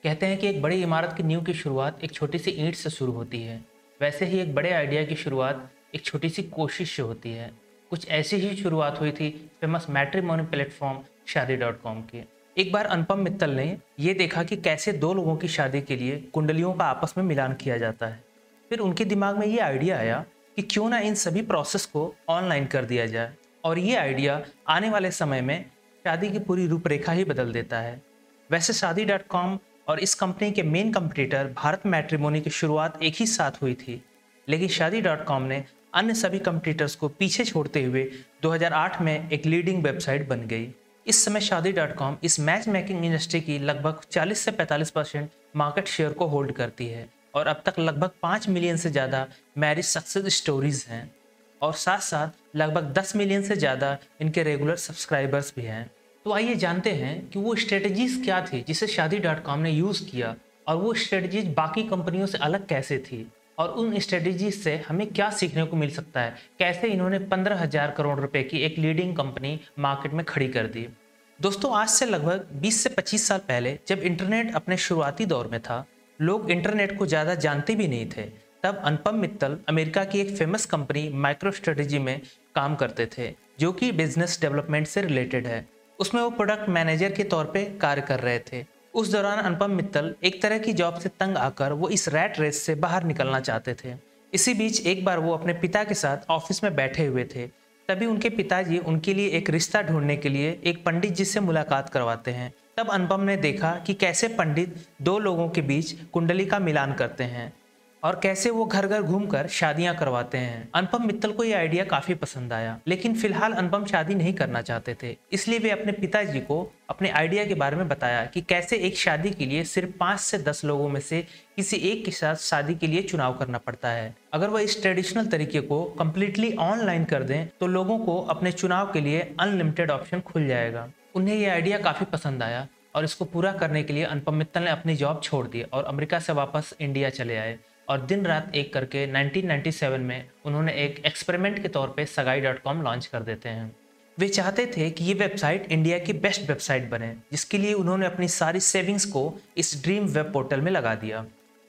कहते हैं कि एक बड़ी इमारत की नींव की शुरुआत एक छोटी सी ईंट से शुरू होती है। वैसे ही एक बड़े आइडिया की शुरुआत एक छोटी सी कोशिश से होती है। कुछ ऐसी ही शुरुआत हुई थी फेमस मैट्रिमोनी प्लेटफॉर्म शादी डॉट कॉम की। एक बार अनुपम मित्तल ने ये देखा कि कैसे दो लोगों की शादी के लिए कुंडलियों का आपस में मिलान किया जाता है। फिर उनके दिमाग में ये आइडिया आया कि क्यों ना इन सभी प्रोसेस को ऑनलाइन कर दिया जाए। और ये आइडिया आने वाले समय में शादी की पूरी रूपरेखा ही बदल देता है। वैसे शादी डॉट कॉम और इस कंपनी के मेन कंपटीटर भारत मैट्रिमोनी की शुरुआत एक ही साथ हुई थी, लेकिन शादी डॉट कॉम ने अन्य सभी कंपटीटर्स को पीछे छोड़ते हुए 2008 में एक लीडिंग वेबसाइट बन गई। इस समय शादी डॉट कॉम इस मैच मेकिंग इंडस्ट्री की लगभग 40 से 45% मार्केट शेयर को होल्ड करती है और अब तक लगभग 5 मिलियन से ज़्यादा मैरिज सक्सेस स्टोरीज हैं और साथ साथ लगभग 10 मिलियन से ज़्यादा इनके रेगुलर सब्सक्राइबर्स भी हैं। तो आइए जानते हैं कि वो स्ट्रेटजीज क्या थी जिसे शादी डॉट कॉम ने यूज़ किया और वो स्ट्रेटजीज बाकी कंपनियों से अलग कैसे थी और उन स्ट्रेटजीज से हमें क्या सीखने को मिल सकता है, कैसे इन्होंने 15,000 करोड़ रुपए की एक लीडिंग कंपनी मार्केट में खड़ी कर दी। दोस्तों, आज से लगभग 20 से 25 साल पहले जब इंटरनेट अपने शुरुआती दौर में था, लोग इंटरनेट को ज़्यादा जानते भी नहीं थे। तब अनुपम मित्तल अमेरिका की एक फेमस कंपनी माइक्रो स्ट्रेटजी में काम करते थे, जो कि बिजनेस डेवलपमेंट से रिलेटेड है। उसमें वो प्रोडक्ट मैनेजर के तौर पे कार्य कर रहे थे। उस दौरान अनुपम मित्तल एक तरह की जॉब से तंग आकर वो इस रैट रेस से बाहर निकलना चाहते थे। इसी बीच एक बार वो अपने पिता के साथ ऑफिस में बैठे हुए थे। तभी उनके पिताजी उनके लिए एक रिश्ता ढूंढने के लिए एक पंडित जी से मुलाकात करवाते हैं। तब अनुपम ने देखा कि कैसे पंडित दो लोगों के बीच कुंडली का मिलान करते हैं और कैसे वो घर घर घूमकर शादियां करवाते हैं। अनुपम मित्तल को ये आइडिया काफी पसंद आया, लेकिन फिलहाल अनुपम शादी नहीं करना चाहते थे। इसलिए वे अपने पिताजी को अपने आइडिया के बारे में बताया कि कैसे एक शादी के लिए सिर्फ 5 से 10 लोगों में से किसी एक के साथ शादी के लिए चुनाव करना पड़ता है। अगर वह इस ट्रेडिशनल तरीके को कम्प्लीटली ऑनलाइन कर दें तो लोगों को अपने चुनाव के लिए अनलिमिटेड ऑप्शन खुल जाएगा। उन्हें यह आइडिया काफी पसंद आया और इसको पूरा करने के लिए अनुपम मित्तल ने अपनी जॉब छोड़ दी और अमेरिका से वापस इंडिया चले आए और दिन रात एक करके 1997 में उन्होंने एक एक्सपेरिमेंट के तौर पे सगाई डॉट कॉम लॉन्च कर देते हैं। वे चाहते थे कि ये वेबसाइट इंडिया की बेस्ट वेबसाइट बने, जिसके लिए उन्होंने अपनी सारी सेविंग्स को इस ड्रीम वेब पोर्टल में लगा दिया।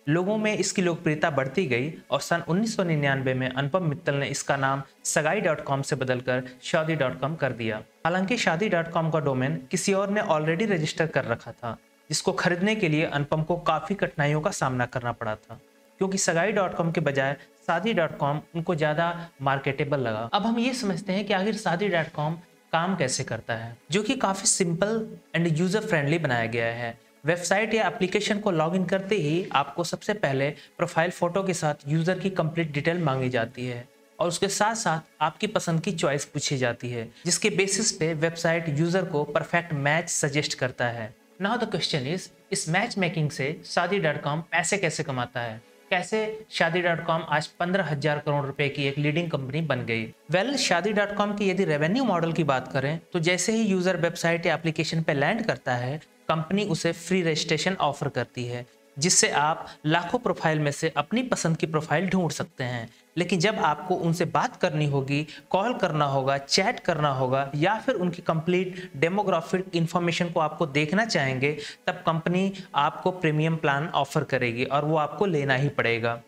लोगों में इसकी लोकप्रियता बढ़ती गई और सन 1999 में अनुपम मित्तल ने इसका नाम सगाई डॉट कॉम से बदलकर शादी डॉट कॉम कर दिया। हालांकि शादी डॉट कॉम का डोमेन किसी और ने ऑलरेडी रजिस्टर कर रखा था, जिसको खरीदने के लिए अनुपम को काफ़ी कठिनाइयों का सामना करना पड़ा था, क्योंकि सगाई डॉट कॉम के बजाय शादी डॉट कॉम उनको ज़्यादा मार्केटेबल लगा। अब हम ये समझते हैं कि आखिर शादी डॉट कॉम काम कैसे करता है, जो कि काफ़ी सिंपल एंड यूज़र फ्रेंडली बनाया गया है। वेबसाइट या एप्लीकेशन को लॉगिन करते ही आपको सबसे पहले प्रोफाइल फ़ोटो के साथ यूज़र की कंप्लीट डिटेल मांगी जाती है और उसके साथ साथ आपकी पसंद की चॉइस पूछी जाती है, जिसके बेसिस पे वेबसाइट यूज़र को परफेक्ट मैच सजेस्ट करता है। नाउ द क्वेश्चन इज, इस मैच मेकिंग से शादी डॉट कॉम पैसे कैसे कमाता है? कैसे शादी डॉट कॉम आज 15,000 करोड़ रुपए की एक लीडिंग कंपनी बन गई? वेल, शादी डॉट कॉम की यदि रेवेन्यू मॉडल की बात करें तो जैसे ही यूजर वेबसाइट या एप्लीकेशन पे लैंड करता है, कंपनी उसे फ्री रजिस्ट्रेशन ऑफर करती है, जिससे आप लाखों प्रोफाइल में से अपनी पसंद की प्रोफाइल ढूंढ सकते हैं। लेकिन जब आपको उनसे बात करनी होगी, कॉल करना होगा, चैट करना होगा या फिर उनकी कंप्लीट डेमोग्राफिक इंफॉर्मेशन को आपको देखना चाहेंगे, तब कंपनी आपको प्रीमियम प्लान ऑफर करेगी और वो आपको लेना ही पड़ेगा।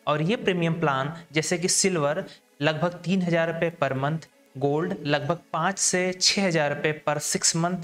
और ये प्रीमियम प्लान जैसे कि सिल्वर लगभग 3,000 रुपये पर मंथ, गोल्ड लगभग 5 से 6,000 रुपये पर 6 मंथ,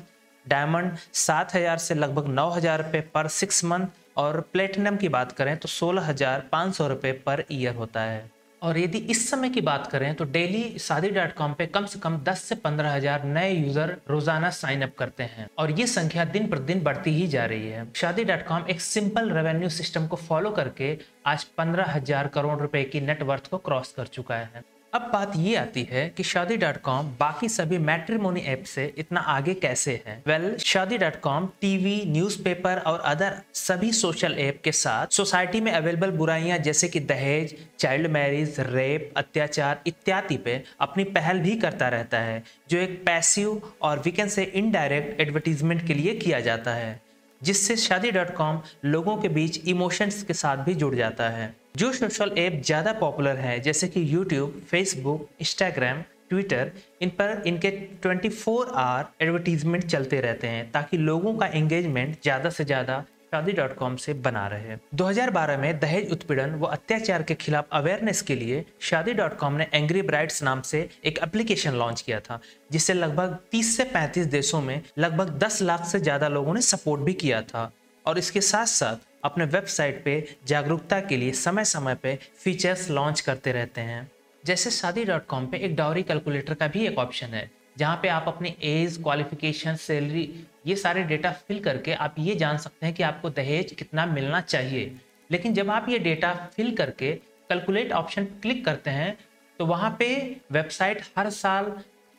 डायमंड 7,000 से लगभग 9,000 रुपये पर 6 मंथ और प्लेटिनम की बात करें तो 16,500 रुपये पर ईयर होता है। और यदि इस समय की बात करें तो डेली शादी डॉट कॉम पे कम से कम 10 से 15,000 नए यूजर रोजाना साइन अप करते हैं और ये संख्या दिन प्रतिदिन बढ़ती ही जा रही है। शादी डॉट कॉम एक सिंपल रेवेन्यू सिस्टम को फॉलो करके आज 15,000 करोड़ रुपए की नेटवर्थ को क्रॉस कर चुका है। अब बात ये आती है कि शादी डॉट कॉम बाकी सभी मैट्रिमोनी ऐप से इतना आगे कैसे है। वेल, शादी डॉट कॉम टीवी, न्यूज़पेपर और अदर सभी सोशल ऐप के साथ सोसाइटी में अवेलेबल बुराइयां जैसे कि दहेज, चाइल्ड मैरिज, रेप, अत्याचार इत्यादि पे अपनी पहल भी करता रहता है, जो एक पैसिव और we can say indirect advertisement के लिए किया जाता है, जिससे शादी डॉट कॉम लोगों के बीच इमोशंस के साथ भी जुड़ जाता है। जो सोशल ऐप ज़्यादा पॉपुलर हैं जैसे कि यूट्यूब, फेसबुक, इंस्टाग्राम, ट्विटर, इन पर इनके 24 आवर एडवर्टीजमेंट चलते रहते हैं ताकि लोगों का एंगेजमेंट ज़्यादा से ज़्यादा शादी.com से बना रहे हैं। 2012 में दहेज उत्पीड़न व अत्याचार के खिलाफ अवेयरनेस के लिए शादी.com ने एंग्री ब्राइड्स नाम से एक एप्लीकेशन लॉन्च किया था, जिसे लगभग 30 से 35 देशों में लगभग 10 लाख से ज्यादा लोगों ने सपोर्ट भी किया था। और इसके साथ साथ अपने वेबसाइट पे जागरूकता के लिए समय समय पे फीचर्स लॉन्च करते रहते हैं। जैसे शादी.com पे एक डाउरी कैलकुलेटर का भी एक ऑप्शन है, जहाँ पे आप अपनी एज, क्वालिफिकेशन, सैलरी, ये सारे डेटा फिल करके आप ये जान सकते हैं कि आपको दहेज कितना मिलना चाहिए। लेकिन जब आप ये डेटा फिल करके कैलकुलेट ऑप्शन क्लिक करते हैं तो वहाँ पे वेबसाइट हर साल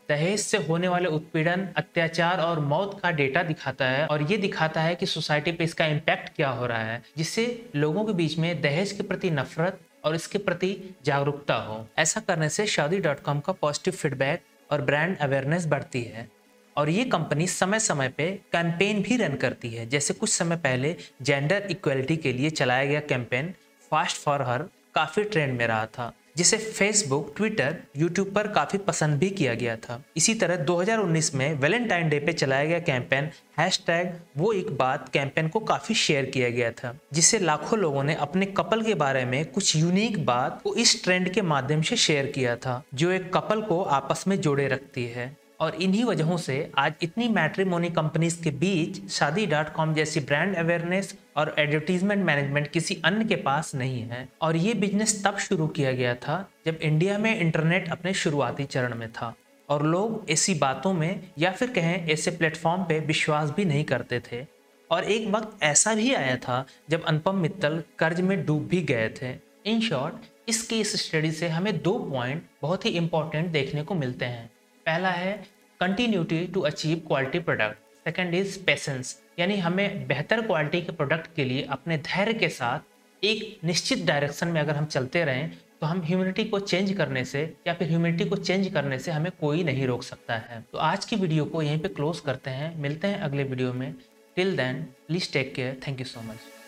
दहेज से होने वाले उत्पीड़न, अत्याचार और मौत का डेटा दिखाता है, और ये दिखाता है कि सोसाइटी पे इसका इम्पैक्ट क्या हो रहा है, जिससे लोगों के बीच में दहेज के प्रति नफरत और इसके प्रति जागरूकता हो। ऐसा करने से शादी.com का पॉजिटिव फीडबैक और ब्रांड अवेयरनेस बढ़ती है। और ये कंपनी समय समय पे कैंपेन भी रन करती है। जैसे कुछ समय पहले जेंडर इक्वलिटी के लिए चलाया गया कैंपेन फास्ट फॉर हर काफ़ी ट्रेंड में रहा था, जिसे फेसबुक, ट्विटर, यूट्यूब पर काफ़ी पसंद भी किया गया था। इसी तरह 2019 में वैलेंटाइन डे पे चलाया गया कैंपेन #वो एक बात कैंपेन को काफ़ी शेयर किया गया था, जिससे लाखों लोगों ने अपने कपल के बारे में कुछ यूनिक बात को इस ट्रेंड के माध्यम से शेयर किया था, जो एक कपल को आपस में जोड़े रखती है। और इन्हीं वजहों से आज इतनी मैट्रिमोनी कंपनीज के बीच शादी.com जैसी ब्रांड अवेयरनेस और एडवर्टीजमेंट मैनेजमेंट किसी अन्य के पास नहीं है। और ये बिजनेस तब शुरू किया गया था जब इंडिया में इंटरनेट अपने शुरुआती चरण में था और लोग ऐसी बातों में या फिर कहें ऐसे प्लेटफॉर्म पे विश्वास भी नहीं करते थे। और एक वक्त ऐसा भी आया था जब अनुपम मित्तल कर्ज में डूब भी गए थे। इन शॉर्ट, इस केस स्टडी से हमें 2 पॉइंट बहुत ही इंपॉर्टेंट देखने को मिलते हैं। पहला है continuity to achieve quality product, second is patience, यानी हमें बेहतर क्वालिटी के प्रोडक्ट के लिए अपने धैर्य के साथ एक निश्चित डायरेक्शन में अगर हम चलते रहें तो हम ह्यूमैनिटी को चेंज करने से या फिर ह्यूमैनिटी को चेंज करने से हमें कोई नहीं रोक सकता है। तो आज की वीडियो को यहीं पे क्लोज करते हैं, मिलते हैं अगले वीडियो में। Till then please take care, thank you so much.